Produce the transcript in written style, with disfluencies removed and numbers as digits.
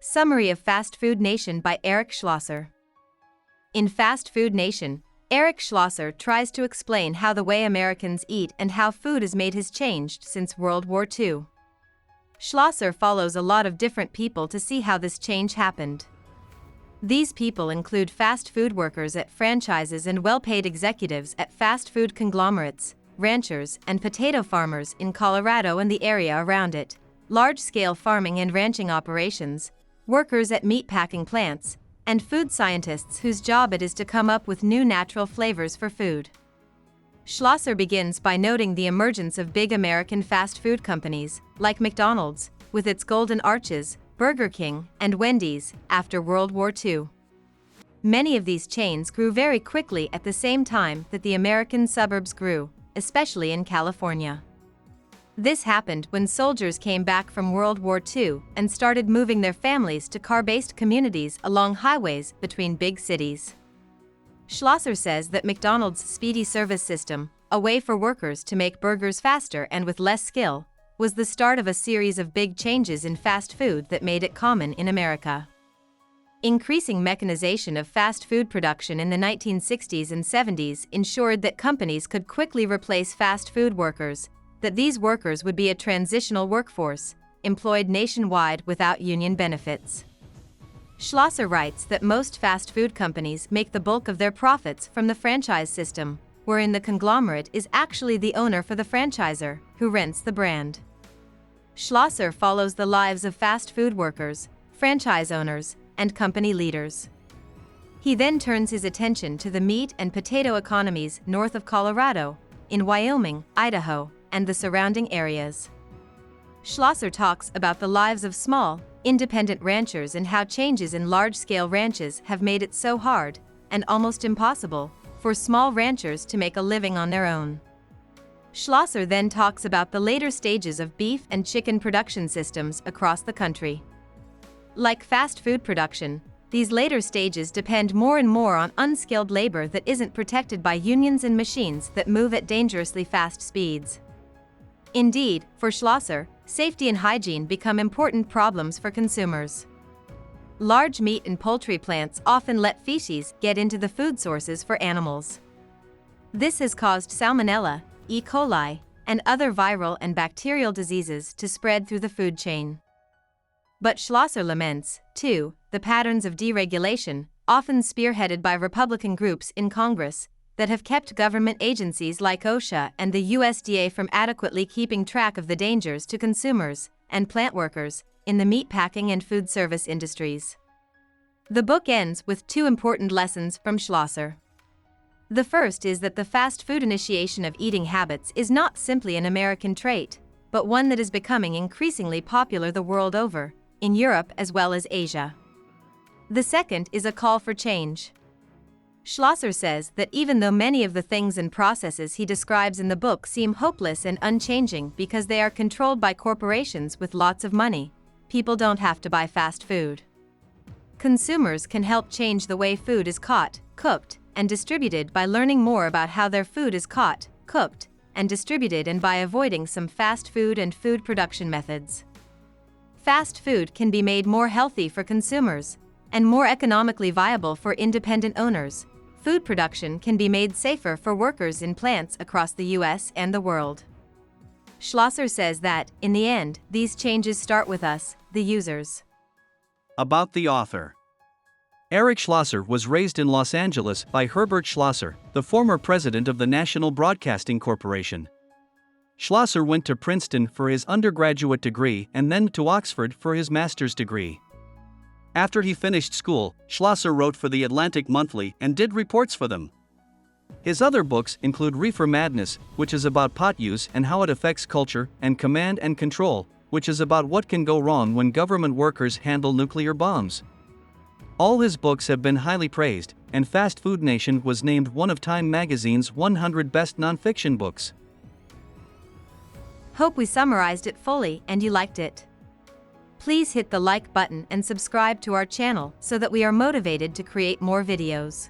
Summary of Fast Food Nation by Eric Schlosser. In Fast Food Nation, Eric Schlosser tries to explain how the way Americans eat and how food is made has changed since World War II. Schlosser follows a lot of different people to see how this change happened. These people include fast food workers at franchises and well-paid executives at fast food conglomerates, ranchers and potato farmers in Colorado and the area around it, large-scale farming and ranching operations, workers at meatpacking plants, and food scientists whose job it is to come up with new natural flavors for food. Schlosser begins by noting the emergence of big American fast food companies, like McDonald's, with its Golden Arches, Burger King, and Wendy's, after World War II. Many of these chains grew very quickly at the same time that the American suburbs grew, especially in California. This happened when soldiers came back from World War II and started moving their families to car-based communities along highways between big cities. Schlosser says that McDonald's speedy service system, a way for workers to make burgers faster and with less skill, was the start of a series of big changes in fast food that made it common in America. Increasing mechanization of fast food production in the 1960s and 70s ensured that companies could quickly replace fast food workers, that these workers would be a transitional workforce, employed nationwide without union benefits. Schlosser writes that most fast food companies make the bulk of their profits from the franchise system, wherein the conglomerate is actually the owner for the franchisor, who rents the brand. Schlosser follows the lives of fast food workers, franchise owners, and company leaders. He then turns his attention to the meat and potato economies north of Colorado, in Wyoming, Idaho, and the surrounding areas. Schlosser talks about the lives of small, independent ranchers and how changes in large-scale ranches have made it so hard, and almost impossible, for small ranchers to make a living on their own. Schlosser then talks about the later stages of beef and chicken production systems across the country. Like fast food production, these later stages depend more and more on unskilled labor that isn't protected by unions and machines that move at dangerously fast speeds. Indeed, for Schlosser, safety and hygiene become important problems for consumers. Large meat and poultry plants often let feces get into the food sources for animals. This has caused Salmonella, E. coli, and other viral and bacterial diseases to spread through the food chain. But Schlosser laments, too, the patterns of deregulation, often spearheaded by Republican groups in Congress, that have kept government agencies like OSHA and the USDA from adequately keeping track of the dangers to consumers and plant workers in the meatpacking and food service industries. The book ends with two important lessons from Schlosser. The first is that the fast food initiation of eating habits is not simply an American trait, but one that is becoming increasingly popular the world over, in Europe as well as Asia. The second is a call for change. Schlosser says that even though many of the things and processes he describes in the book seem hopeless and unchanging because they are controlled by corporations with lots of money, people don't have to buy fast food. Consumers can help change the way food is caught, cooked, and distributed by learning more about how their food is caught, cooked, and distributed and by avoiding some fast food and food production methods. Fast food can be made more healthy for consumers and more economically viable for independent owners. Food production can be made safer for workers in plants across the US and the world. Schlosser says that, in the end, these changes start with us, the users. About the author. Eric Schlosser was raised in Los Angeles by Herbert Schlosser, the former president of the National Broadcasting Corporation. Schlosser went to Princeton for his undergraduate degree and then to Oxford for his master's degree. After he finished school, Schlosser wrote for the Atlantic Monthly and did reports for them. His other books include Reefer Madness, which is about pot use and how it affects culture, and Command and Control, which is about what can go wrong when government workers handle nuclear bombs. All his books have been highly praised, and Fast Food Nation was named one of Time magazine's 100 best nonfiction books. Hope we summarized it fully and you liked it. Please hit the like button and subscribe to our channel so that we are motivated to create more videos.